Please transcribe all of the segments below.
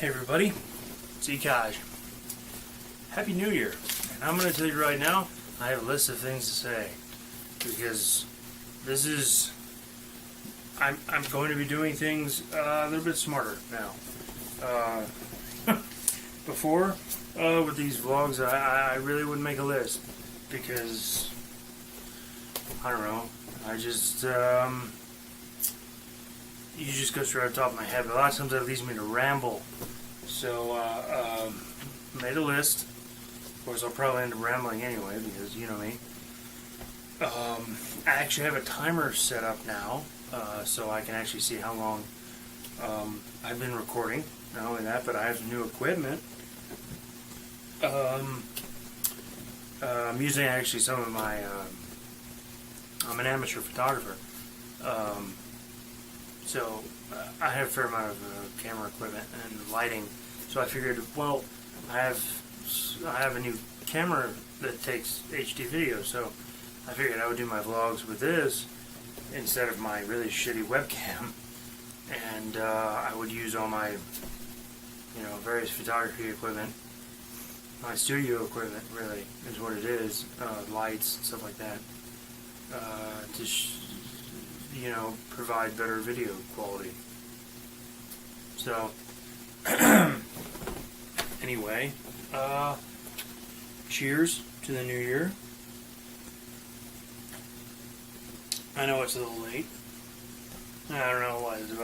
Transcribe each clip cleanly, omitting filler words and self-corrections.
Hey everybody, it's Ekaj. Happy New Year. And I'm going to tell you right now, I have a list of things to say. Because this is, I'm going to be doing things a little bit smarter now. Before, with these vlogs, I really wouldn't make a list. Because, I don't know, I just, you just go straight off the top of my head, but a lot of times that leads me to ramble. So, made a list. Of course, I'll probably end up rambling anyway, because you know me. I actually have a timer set up now, so I can actually see how long I've been recording. Not only that, but I have some new equipment. I'm using actually some of my, I'm an amateur photographer. So I have a fair amount of camera equipment and lighting. So I figured, well, I have a new camera that takes HD video. So I figured I would do my vlogs with this instead of my really shitty webcam, and I would use all my, various photography equipment, my studio equipment. Really is what it is, lights and stuff like that, to provide better video quality. So, anyway, cheers to the new year. I know it's a little late. I don't know what, it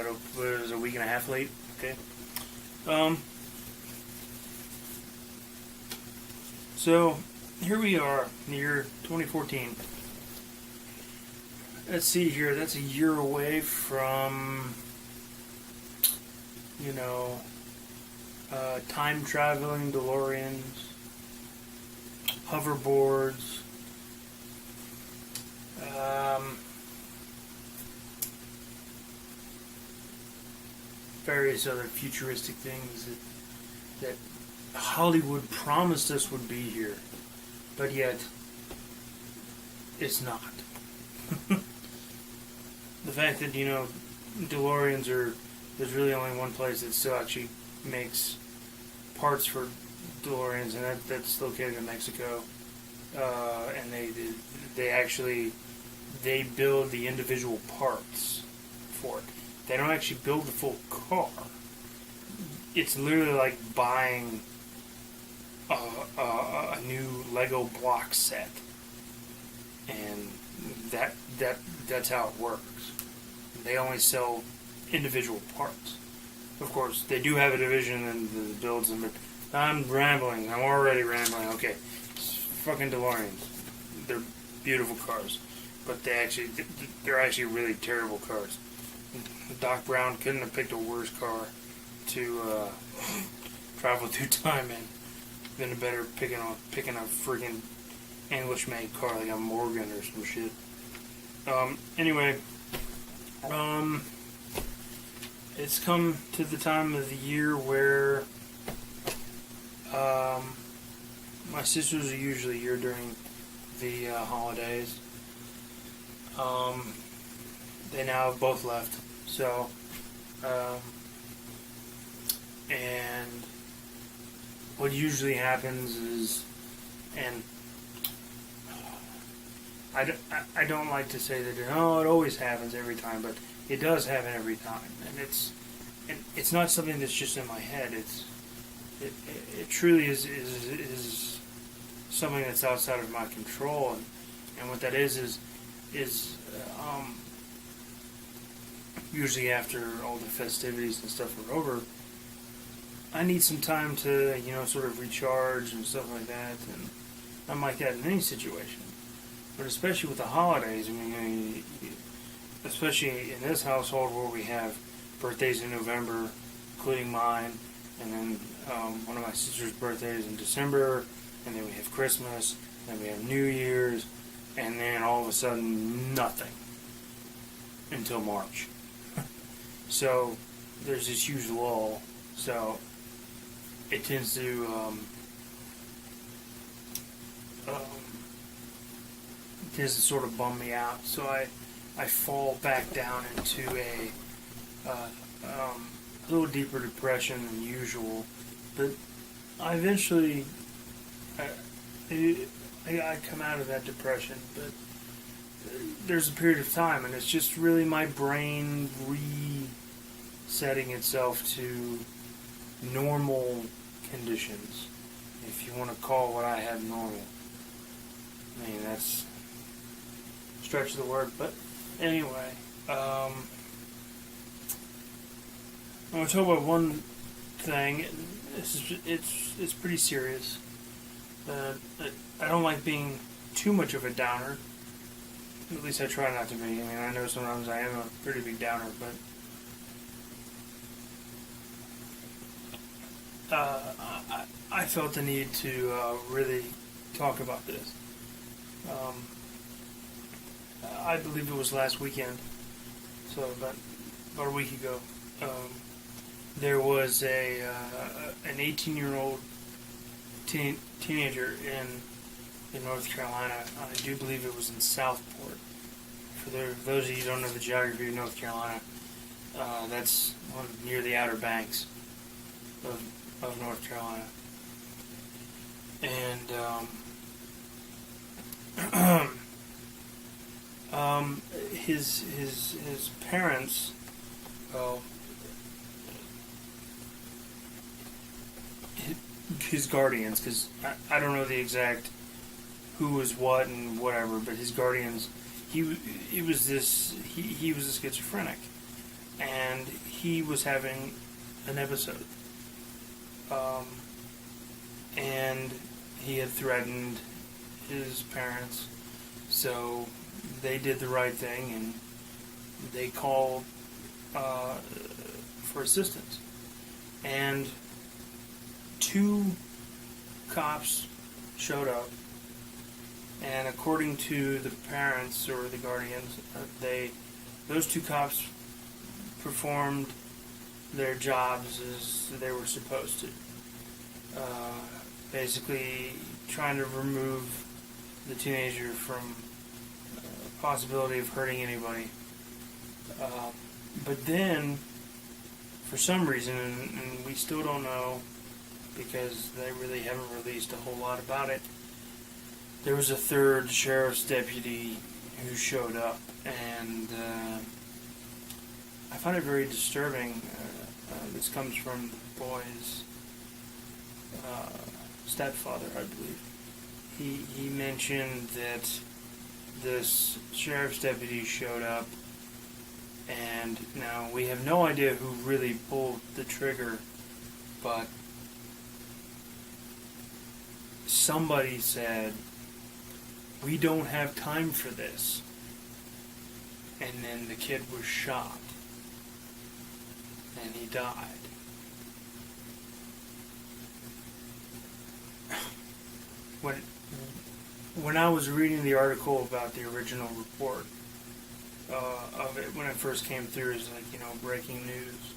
was a week and a half late. Okay. So, here we are, in the year 2014. Let's see here, that's a year away from, time-traveling DeLoreans, hoverboards, various other futuristic things that Hollywood promised us would be here, but yet it's not. The fact that, DeLoreans there's really only one place that still actually makes parts for DeLoreans, and that's located in Mexico. And they build the individual parts for it. They don't actually build the full car. It's literally like buying a new Lego block set, and that's how it works. They only sell individual parts. Of course, they do have a division that builds them, but I'm rambling. I'm already rambling. Okay, it's fucking DeLoreans. They're beautiful cars, but they're actually really terrible cars. Doc Brown couldn't have picked a worse car to travel through time in than better picking a freaking English-made car like a Morgan or some shit. Anyway, it's come to the time of the year where my sisters are usually here during the holidays. They now have both left, so and what usually happens is, and I don't like to say that it always happens every time, but it does happen every time, and it's not something that's just in my head. It truly is something that's outside of my control, and what that is usually after all the festivities and stuff are over, I need some time to sort of recharge and stuff like that, and I'm like that in any situation. But especially with the holidays, especially in this household where we have birthdays in November, including mine, and then one of my sister's birthdays in December, and then we have Christmas, and then we have New Year's, and then all of a sudden nothing until March. So there's this huge lull. So it tends to sort of bum me out. So I fall back down into a little deeper depression than usual, but I eventually I come out of that depression. But there's a period of time, and it's just really my brain resetting itself to normal conditions, if you want to call what I have normal. I mean, that's stretch of the word, but anyway, I want to talk about one thing. It's pretty serious. I don't like being too much of a downer. At least I try not to be. I mean, I know sometimes I am a pretty big downer, but I felt the need to really talk about this. I believe it was last weekend, so about a week ago. There was an 18-year-old teenager in North Carolina. I do believe it was in Southport. For those of you who don't know the geography of North Carolina, that's near the Outer Banks of North Carolina. And his parents, well, his guardians, because I don't know the exact who was what and whatever, but his guardians, he was a schizophrenic, and he was having an episode, and he had threatened his parents, so they did the right thing and they called for assistance, and 2 cops showed up, and according to the parents or the guardians, those 2 cops performed their jobs as they were supposed to. Basically, trying to remove the teenager from possibility of hurting anybody. But then, for some reason, and we still don't know, because they really haven't released a whole lot about it, there was a 3rd sheriff's deputy who showed up, and I find it very disturbing. This comes from the boy's stepfather, I believe. He mentioned that this sheriff's deputy showed up, and now we have no idea who really pulled the trigger, but somebody said, "We don't have time for this," and then the kid was shot, and he died. When I was reading the article about the original report of it, when it first came through as breaking news,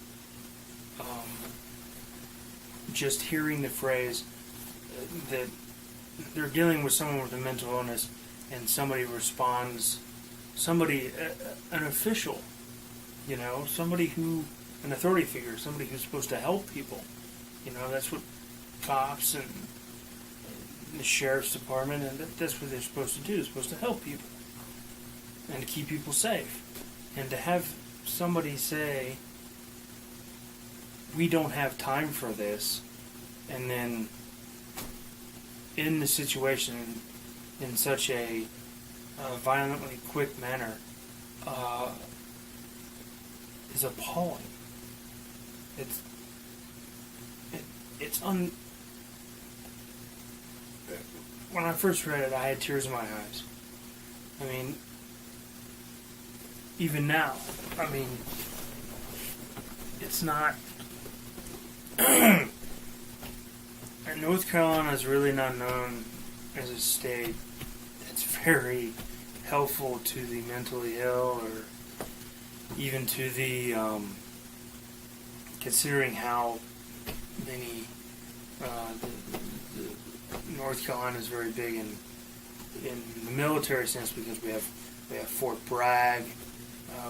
just hearing the phrase that they're dealing with someone with a mental illness, and somebody responds, an official, an authority figure, somebody who's supposed to help people. That's what cops and the sheriff's department, and that's what they're supposed to do. They're supposed to help people and to keep people safe. And to have somebody say, "We don't have time for this," and then in the situation in such a violently quick manner is appalling. When I first read it, I had tears in my eyes. I mean, even now, it's not. And North Carolina is really not known as a state that's very helpful to the mentally ill, or even to the, considering how many, North Carolina is very big in the military sense, because we have Fort Bragg,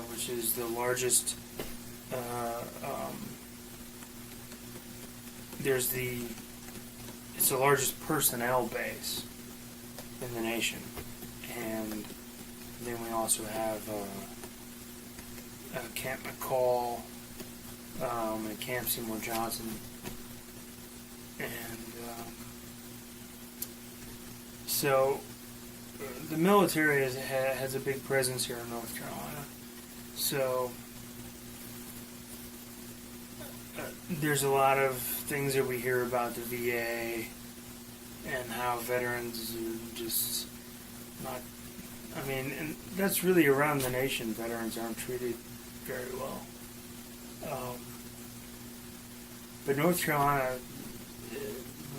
which is the largest it's the largest personnel base in the nation, and then we also have Camp McCall and Camp Seymour Johnson, and so the military has a big presence here in North Carolina. So there's a lot of things that we hear about the VA and how veterans are just not. I mean, and that's really around the nation. Veterans aren't treated very well. But North Carolina,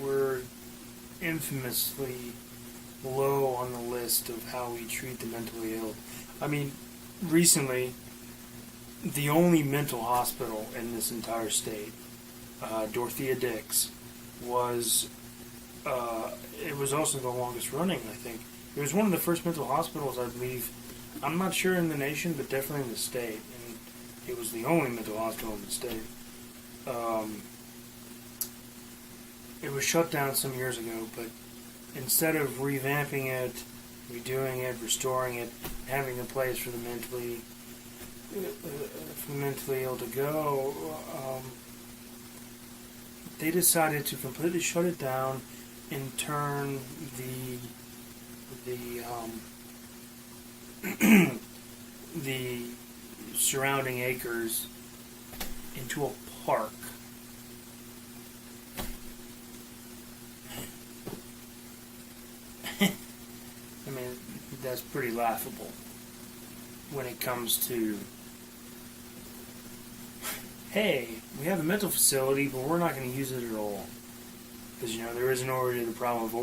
we're infamously low on the list of how we treat the mentally ill. I mean, recently, the only mental hospital in this entire state, Dorothea Dix, was it was also the longest running, I think. It was one of the first mental hospitals, I believe, I'm not sure in the nation, but definitely in the state. And it was the only mental hospital in the state. It was shut down some years ago, but instead of revamping it, redoing it, restoring it, having a place for the mentally ill to go, they decided to completely shut it down and turn the the surrounding acres into a park. I mean, that's pretty laughable when it comes to, hey, we have a mental facility, but we're not going to use it at all. Because, there isn't already the problem of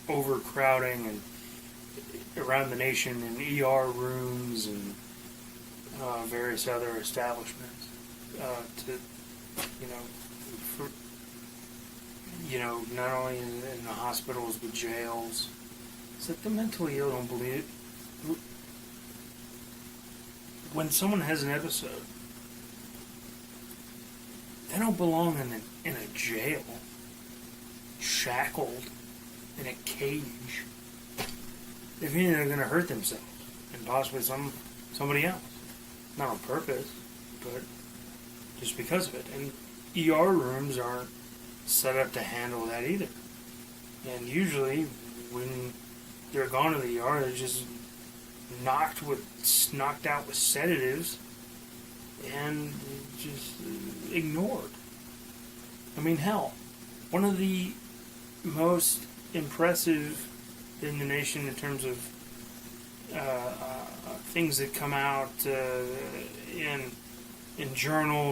overcrowding and around the nation in ER rooms and various other establishments not only in the hospitals but jails. It's like the mentally ill don't believe it. When someone has an episode, they don't belong in a jail, shackled in a cage. If anything, they're going to hurt themselves and possibly somebody else. Not on purpose, but just because of it. And ER rooms aren't set up to handle that either. And usually, when they're gone to the ER, they're just knocked out with sedatives and just ignored. I mean, hell, one of the most impressive in the nation in terms of things that come out in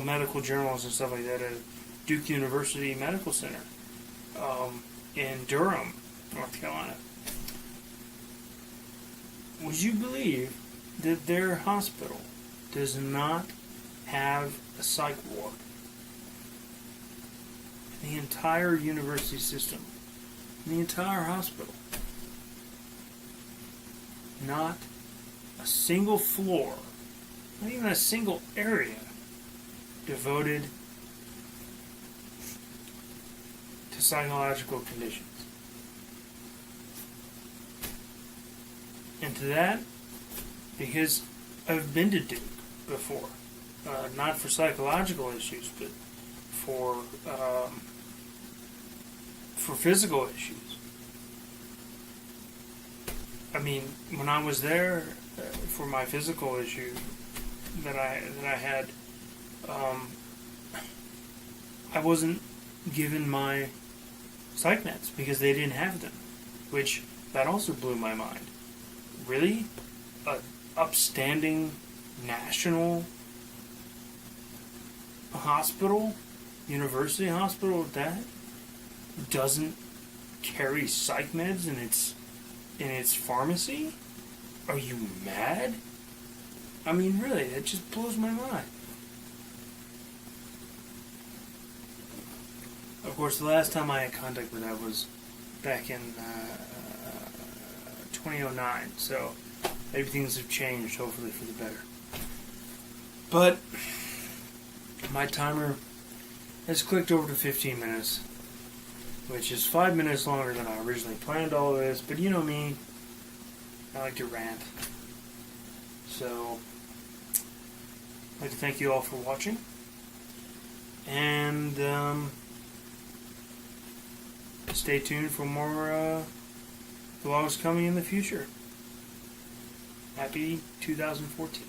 medical journals and stuff like that at Duke University Medical Center in Durham, North Carolina. Would you believe that their hospital does not have a psych ward? The entire university system, the entire hospital, not a single floor, not even a single area devoted to psychological conditions. And to that, because I've been to Duke before, not for psychological issues, but for physical issues. I mean, when I was there for my physical issue that I had, I wasn't given my psych meds because they didn't have them, which that also blew my mind. Really? An upstanding national hospital, university hospital, that doesn't carry psych meds in its pharmacy? Are you mad? I mean, really, that just blows my mind. Of course, the last time I had contact with that was back in 2009, so maybe things have changed, hopefully for the better. But my timer has clicked over to 15 minutes. which is 5 minutes longer than I originally planned all this. But you know me, I like to rant. So, I'd like to thank you all for watching. And stay tuned for more vlogs coming in the future. Happy 2014.